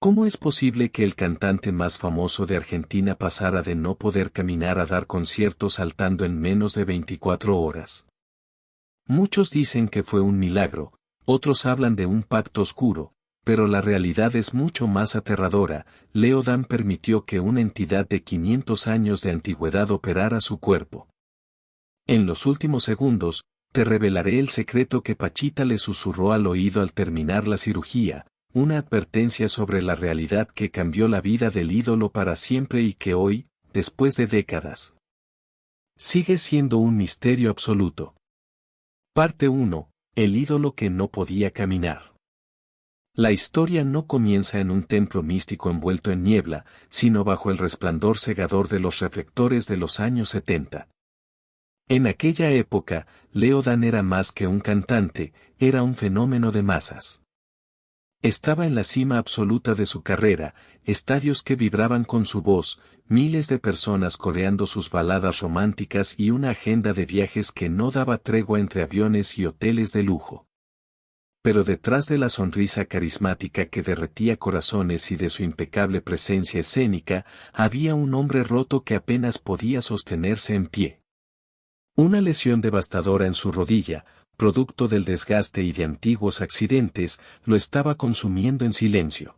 ¿Cómo es posible que el cantante más famoso de Argentina pasara de no poder caminar a dar conciertos saltando en menos de 24 horas? Muchos dicen que fue un milagro, otros hablan de un pacto oscuro, pero la realidad es mucho más aterradora. Leo Dan permitió que una entidad de 500 años de antigüedad operara su cuerpo. En los últimos segundos, te revelaré el secreto que Pachita le susurró al oído al terminar la cirugía, una advertencia sobre la realidad que cambió la vida del ídolo para siempre y que hoy, después de décadas, sigue siendo un misterio absoluto. Parte 1. El ídolo que no podía caminar. La historia no comienza en un templo místico envuelto en niebla, sino bajo el resplandor cegador de los reflectores de los años 70. En aquella época, Leo Dan era más que un cantante, era un fenómeno de masas. Estaba en la cima absoluta de su carrera, estadios que vibraban con su voz, miles de personas coreando sus baladas románticas y una agenda de viajes que no daba tregua entre aviones y hoteles de lujo. Pero detrás de la sonrisa carismática que derretía corazones y de su impecable presencia escénica, había un hombre roto que apenas podía sostenerse en pie. Una lesión devastadora en su rodilla, producto del desgaste y de antiguos accidentes, lo estaba consumiendo en silencio.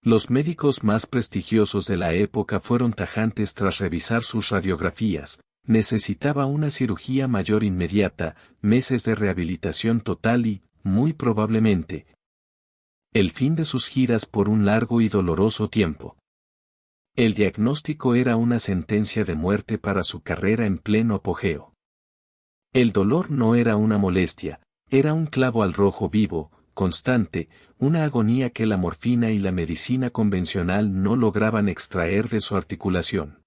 Los médicos más prestigiosos de la época fueron tajantes tras revisar sus radiografías. Necesitaba una cirugía mayor inmediata, meses de rehabilitación total y, muy probablemente, el fin de sus giras por un largo y doloroso tiempo. El diagnóstico era una sentencia de muerte para su carrera en pleno apogeo. El dolor no era una molestia, era un clavo al rojo vivo, constante, una agonía que la morfina y la medicina convencional no lograban extraer de su articulación.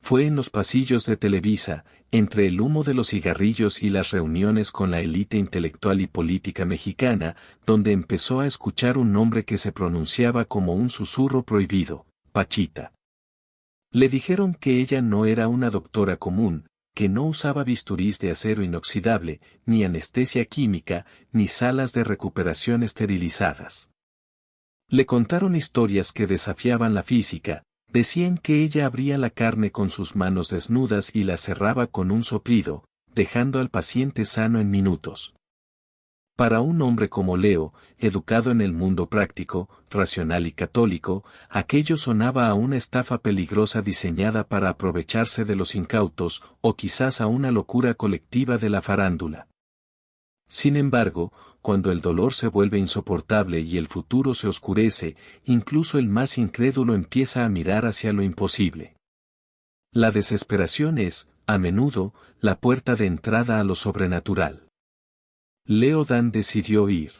Fue en los pasillos de Televisa, entre el humo de los cigarrillos y las reuniones con la élite intelectual y política mexicana, donde empezó a escuchar un nombre que se pronunciaba como un susurro prohibido: Pachita. Le dijeron que ella no era una doctora común, que no usaba bisturís de acero inoxidable, ni anestesia química, ni salas de recuperación esterilizadas. Le contaron historias que desafiaban la física, decían que ella abría la carne con sus manos desnudas y la cerraba con un soplido, dejando al paciente sano en minutos. Para un hombre como Leo, educado en el mundo práctico, racional y católico, aquello sonaba a una estafa peligrosa diseñada para aprovecharse de los incautos, o quizás a una locura colectiva de la farándula. Sin embargo, cuando el dolor se vuelve insoportable y el futuro se oscurece, incluso el más incrédulo empieza a mirar hacia lo imposible. La desesperación es, a menudo, la puerta de entrada a lo sobrenatural. Leo Dan decidió ir.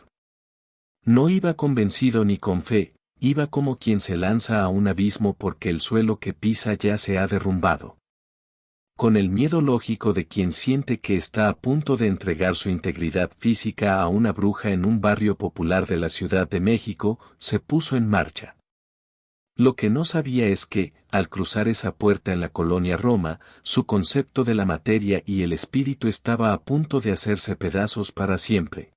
No iba convencido ni con fe, iba como quien se lanza a un abismo porque el suelo que pisa ya se ha derrumbado. Con el miedo lógico de quien siente que está a punto de entregar su integridad física a una bruja en un barrio popular de la Ciudad de México, se puso en marcha. Lo que no sabía es que, al cruzar esa puerta en la colonia Roma, su concepto de la materia y el espíritu estaba a punto de hacerse pedazos para siempre.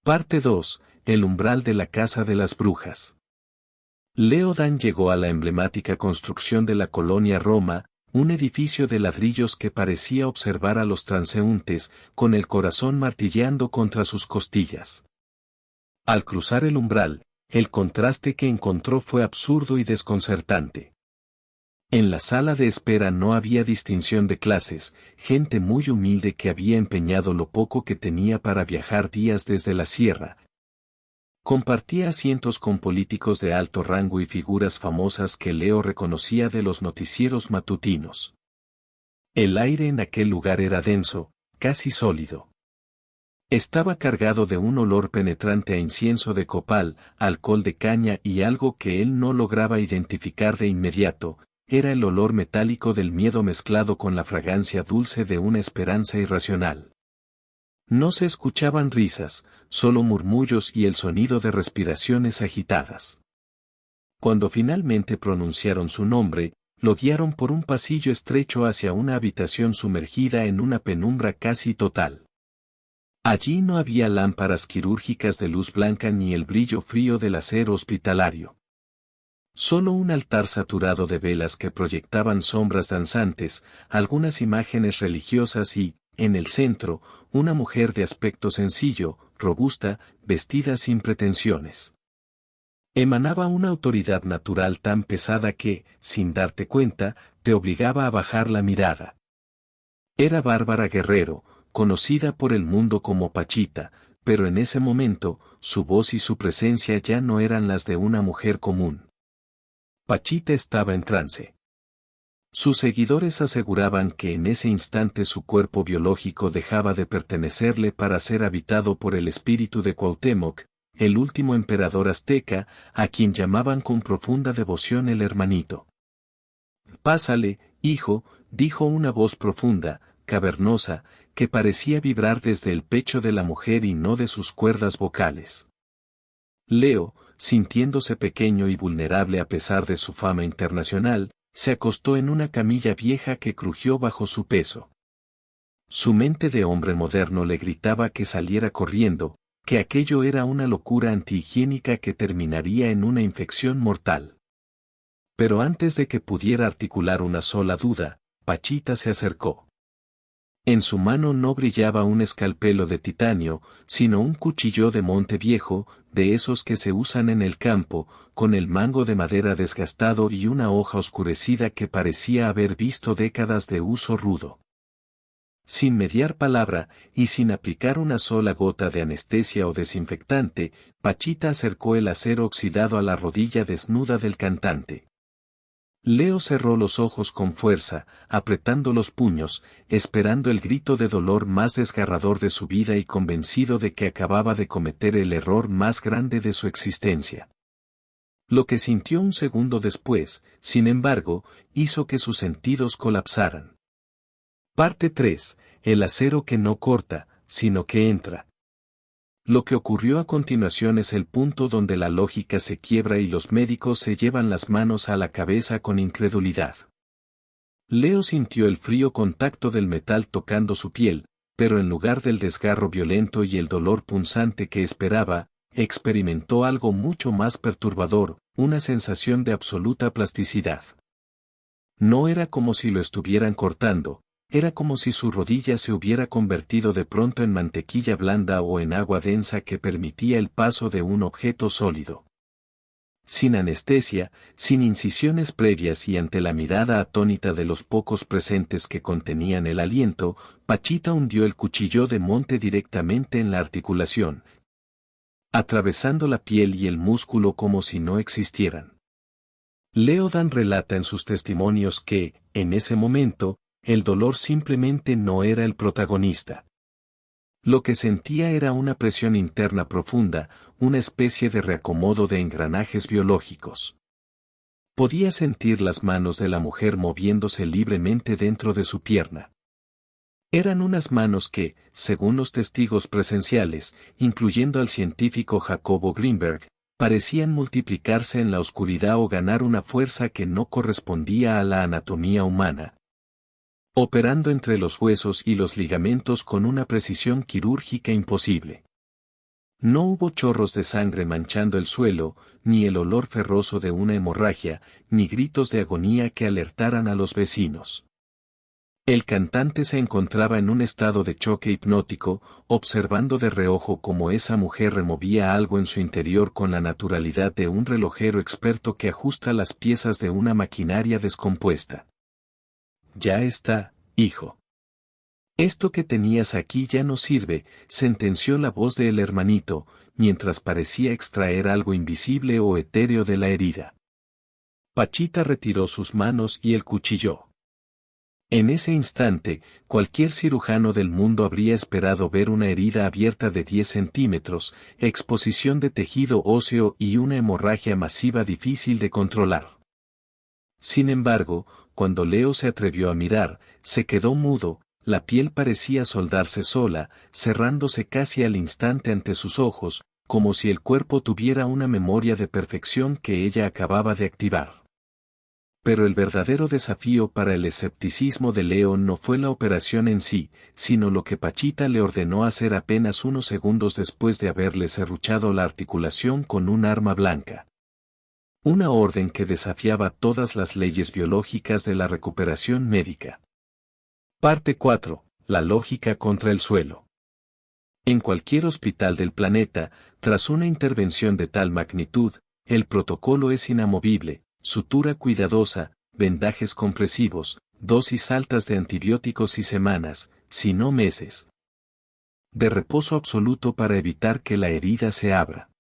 Parte 2. El umbral de la Casa de las Brujas. Leo Dan llegó a la emblemática construcción de la colonia Roma, un edificio de ladrillos que parecía observar a los transeúntes, con el corazón martilleando contra sus costillas. Al cruzar el umbral, el contraste que encontró fue absurdo y desconcertante. En la sala de espera no había distinción de clases, gente muy humilde que había empeñado lo poco que tenía para viajar días desde la sierra. Compartía asientos con políticos de alto rango y figuras famosas que Leo reconocía de los noticieros matutinos. El aire en aquel lugar era denso, casi sólido. Estaba cargado de un olor penetrante a incienso de copal, alcohol de caña y algo que él no lograba identificar de inmediato, era el olor metálico del miedo mezclado con la fragancia dulce de una esperanza irracional. No se escuchaban risas, solo murmullos y el sonido de respiraciones agitadas. Cuando finalmente pronunciaron su nombre, lo guiaron por un pasillo estrecho hacia una habitación sumergida en una penumbra casi total. Allí no había lámparas quirúrgicas de luz blanca ni el brillo frío del acero hospitalario. Solo un altar saturado de velas que proyectaban sombras danzantes, algunas imágenes religiosas y, en el centro, una mujer de aspecto sencillo, robusta, vestida sin pretensiones. Emanaba una autoridad natural tan pesada que, sin darte cuenta, te obligaba a bajar la mirada. Era Bárbara Guerrero, conocida por el mundo como Pachita, pero en ese momento, su voz y su presencia ya no eran las de una mujer común. Pachita estaba en trance. Sus seguidores aseguraban que en ese instante su cuerpo biológico dejaba de pertenecerle para ser habitado por el espíritu de Cuauhtémoc, el último emperador azteca, a quien llamaban con profunda devoción el hermanito. «Pásale, hijo», dijo una voz profunda, cavernosa, que parecía vibrar desde el pecho de la mujer y no de sus cuerdas vocales. Leo, sintiéndose pequeño y vulnerable a pesar de su fama internacional, se acostó en una camilla vieja que crujió bajo su peso. Su mente de hombre moderno le gritaba que saliera corriendo, que aquello era una locura antihigiénica que terminaría en una infección mortal. Pero antes de que pudiera articular una sola duda, Pachita se acercó. En su mano no brillaba un escalpelo de titanio, sino un cuchillo de monte viejo, de esos que se usan en el campo, con el mango de madera desgastado y una hoja oscurecida que parecía haber visto décadas de uso rudo. Sin mediar palabra, y sin aplicar una sola gota de anestesia o desinfectante, Pachita acercó el acero oxidado a la rodilla desnuda del cantante. Leo cerró los ojos con fuerza, apretando los puños, esperando el grito de dolor más desgarrador de su vida y convencido de que acababa de cometer el error más grande de su existencia. Lo que sintió un segundo después, sin embargo, hizo que sus sentidos colapsaran. Parte 3. El acero que no corta, sino que entra. Lo que ocurrió a continuación es el punto donde la lógica se quiebra y los médicos se llevan las manos a la cabeza con incredulidad. Leo sintió el frío contacto del metal tocando su piel, pero en lugar del desgarro violento y el dolor punzante que esperaba, experimentó algo mucho más perturbador, una sensación de absoluta plasticidad. No era como si lo estuvieran cortando. Era como si su rodilla se hubiera convertido de pronto en mantequilla blanda o en agua densa que permitía el paso de un objeto sólido. Sin anestesia, sin incisiones previas y ante la mirada atónita de los pocos presentes que contenían el aliento, Pachita hundió el cuchillo de monte directamente en la articulación, atravesando la piel y el músculo como si no existieran. Leo Dan relata en sus testimonios que, en ese momento, el dolor simplemente no era el protagonista. Lo que sentía era una presión interna profunda, una especie de reacomodo de engranajes biológicos. Podía sentir las manos de la mujer moviéndose libremente dentro de su pierna. Eran unas manos que, según los testigos presenciales, incluyendo al científico Jacobo Greenberg, parecían multiplicarse en la oscuridad o ganar una fuerza que no correspondía a la anatomía humana, operando entre los huesos y los ligamentos con una precisión quirúrgica imposible. No hubo chorros de sangre manchando el suelo, ni el olor ferroso de una hemorragia, ni gritos de agonía que alertaran a los vecinos. El cantante se encontraba en un estado de choque hipnótico, observando de reojo cómo esa mujer removía algo en su interior con la naturalidad de un relojero experto que ajusta las piezas de una maquinaria descompuesta. «Ya está, hijo. Esto que tenías aquí ya no sirve», sentenció la voz del hermanito, mientras parecía extraer algo invisible o etéreo de la herida. Pachita retiró sus manos y el cuchillo. En ese instante, cualquier cirujano del mundo habría esperado ver una herida abierta de 10 centímetros, exposición de tejido óseo y una hemorragia masiva difícil de controlar. Sin embargo, cuando Leo se atrevió a mirar, se quedó mudo, la piel parecía soldarse sola, cerrándose casi al instante ante sus ojos, como si el cuerpo tuviera una memoria de perfección que ella acababa de activar. Pero el verdadero desafío para el escepticismo de Leo no fue la operación en sí, sino lo que Pachita le ordenó hacer apenas unos segundos después de haberle serruchado la articulación con un arma blanca. Una orden que desafiaba todas las leyes biológicas de la recuperación médica. Parte 4. La lógica contra el suelo. En cualquier hospital del planeta, tras una intervención de tal magnitud, el protocolo es inamovible: sutura cuidadosa, vendajes compresivos, dosis altas de antibióticos y semanas, si no meses, de reposo absoluto para evitar que la herida se abra.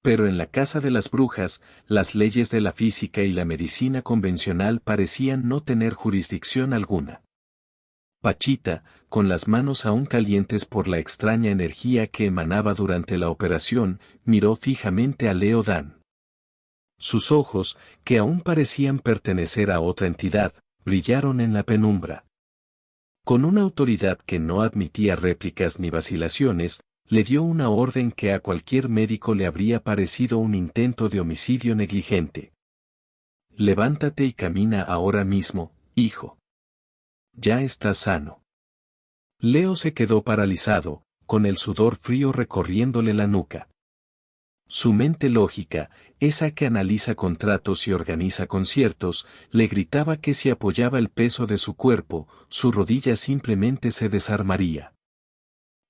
Pero en la casa de las brujas, las leyes de la física y la medicina convencional parecían no tener jurisdicción alguna. Pachita, con las manos aún calientes por la extraña energía que emanaba durante la operación, miró fijamente a Leo Dan. Sus ojos, que aún parecían pertenecer a otra entidad, brillaron en la penumbra. Con una autoridad que no admitía réplicas ni vacilaciones, le dio una orden que a cualquier médico le habría parecido un intento de homicidio negligente. Levántate y camina ahora mismo, hijo. Ya estás sano. Leo se quedó paralizado, con el sudor frío recorriéndole la nuca. Su mente lógica, esa que analiza contratos y organiza conciertos, le gritaba que si apoyaba el peso de su cuerpo, su rodilla simplemente se desarmaría.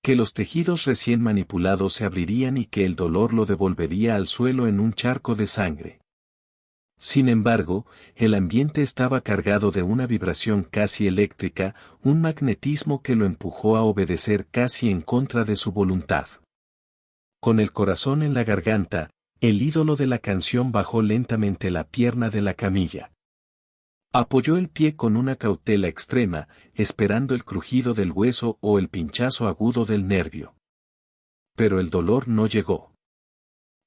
Que los tejidos recién manipulados se abrirían y que el dolor lo devolvería al suelo en un charco de sangre. Sin embargo, el ambiente estaba cargado de una vibración casi eléctrica, un magnetismo que lo empujó a obedecer casi en contra de su voluntad. Con el corazón en la garganta, el ídolo de la canción bajó lentamente la pierna de la camilla. Apoyó el pie con una cautela extrema, esperando el crujido del hueso o el pinchazo agudo del nervio. Pero el dolor no llegó.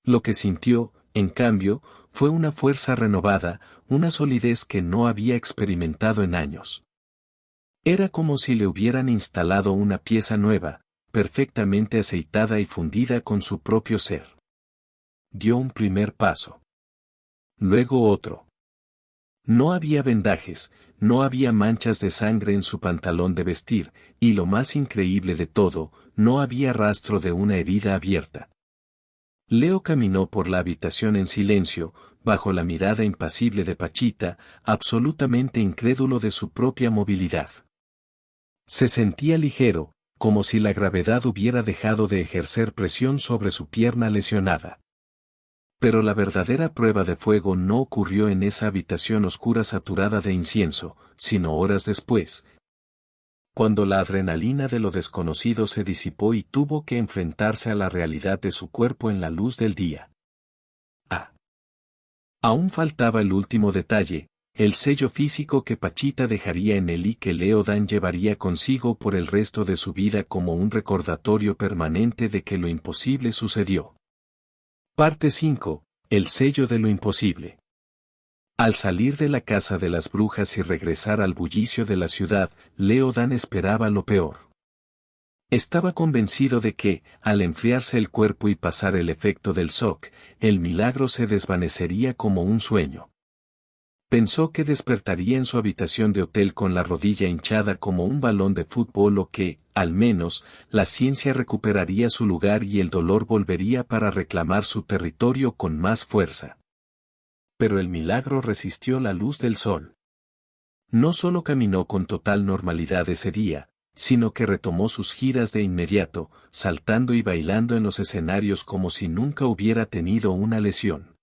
Lo que sintió, en cambio, fue una fuerza renovada, una solidez que no había experimentado en años. Era como si le hubieran instalado una pieza nueva, perfectamente aceitada y fundida con su propio ser. Dio un primer paso. Luego otro. No había vendajes, no había manchas de sangre en su pantalón de vestir, y lo más increíble de todo, no había rastro de una herida abierta. Leo caminó por la habitación en silencio, bajo la mirada impasible de Pachita, absolutamente incrédulo de su propia movilidad. Se sentía ligero, como si la gravedad hubiera dejado de ejercer presión sobre su pierna lesionada. Pero la verdadera prueba de fuego no ocurrió en esa habitación oscura saturada de incienso, sino horas después, cuando la adrenalina de lo desconocido se disipó y tuvo que enfrentarse a la realidad de su cuerpo en la luz del día. Aún faltaba el último detalle, el sello físico que Pachita dejaría en él y que Leo Dan llevaría consigo por el resto de su vida como un recordatorio permanente de que lo imposible sucedió. Parte 5. El sello de lo imposible. Al salir de la casa de las brujas y regresar al bullicio de la ciudad, Leo Dan esperaba lo peor. Estaba convencido de que, al enfriarse el cuerpo y pasar el efecto del shock, el milagro se desvanecería como un sueño. Pensó que despertaría en su habitación de hotel con la rodilla hinchada como un balón de fútbol o que, al menos, la ciencia recuperaría su lugar y el dolor volvería para reclamar su territorio con más fuerza. Pero el milagro resistió la luz del sol. No solo caminó con total normalidad ese día, sino que retomó sus giras de inmediato, saltando y bailando en los escenarios como si nunca hubiera tenido una lesión.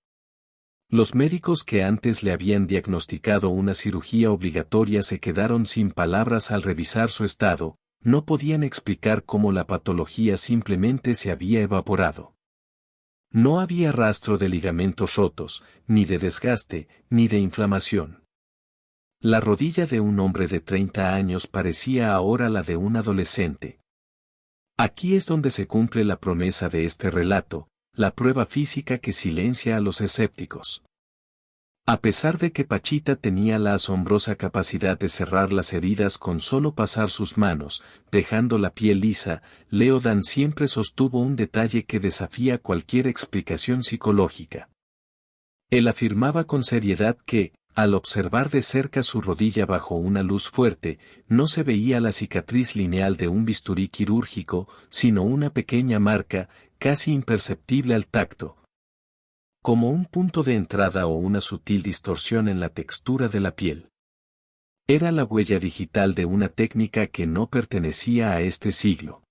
Los médicos que antes le habían diagnosticado una cirugía obligatoria se quedaron sin palabras al revisar su estado, no podían explicar cómo la patología simplemente se había evaporado. No había rastro de ligamentos rotos, ni de desgaste, ni de inflamación. La rodilla de un hombre de 30 años parecía ahora la de un adolescente. Aquí es donde se cumple la promesa de este relato, la prueba física que silencia a los escépticos. A pesar de que Pachita tenía la asombrosa capacidad de cerrar las heridas con solo pasar sus manos, dejando la piel lisa, Leo Dan siempre sostuvo un detalle que desafía cualquier explicación psicológica. Él afirmaba con seriedad que, Al observar de cerca su rodilla bajo una luz fuerte, no se veía la cicatriz lineal de un bisturí quirúrgico, sino una pequeña marca, casi imperceptible al tacto, como un punto de entrada o una sutil distorsión en la textura de la piel. Era la huella digital de una técnica que no pertenecía a este siglo.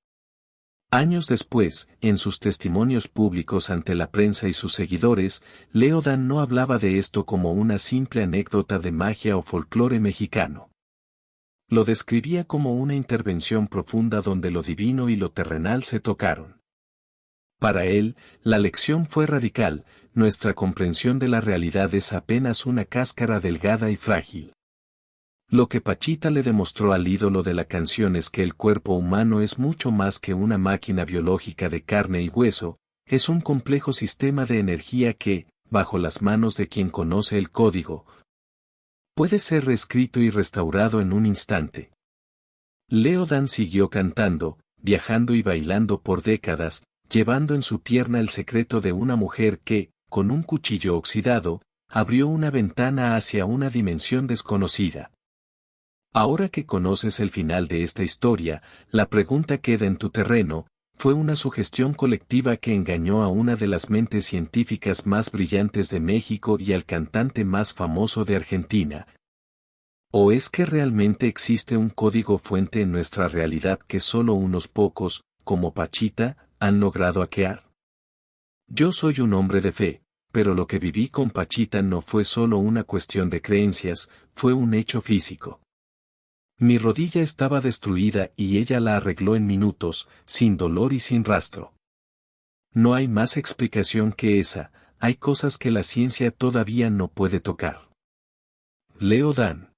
Años después, en sus testimonios públicos ante la prensa y sus seguidores, Leo Dan no hablaba de esto como una simple anécdota de magia o folclore mexicano. Lo describía como una intervención profunda donde lo divino y lo terrenal se tocaron. Para él, la lección fue radical: nuestra comprensión de la realidad es apenas una cáscara delgada y frágil. Lo que Pachita le demostró al ídolo de la canción es que el cuerpo humano es mucho más que una máquina biológica de carne y hueso, es un complejo sistema de energía que, bajo las manos de quien conoce el código, puede ser reescrito y restaurado en un instante. Leo Dan siguió cantando, viajando y bailando por décadas, llevando en su pierna el secreto de una mujer que, con un cuchillo oxidado, abrió una ventana hacia una dimensión desconocida. Ahora que conoces el final de esta historia, la pregunta queda en tu terreno: ¿fue una sugestión colectiva que engañó a una de las mentes científicas más brillantes de México y al cantante más famoso de Argentina? ¿O es que realmente existe un código fuente en nuestra realidad que solo unos pocos, como Pachita, han logrado hackear? Yo soy un hombre de fe, pero lo que viví con Pachita no fue solo una cuestión de creencias, fue un hecho físico. Mi rodilla estaba destruida y ella la arregló en minutos, sin dolor y sin rastro. No hay más explicación que esa: hay cosas que la ciencia todavía no puede tocar. Leo Dan.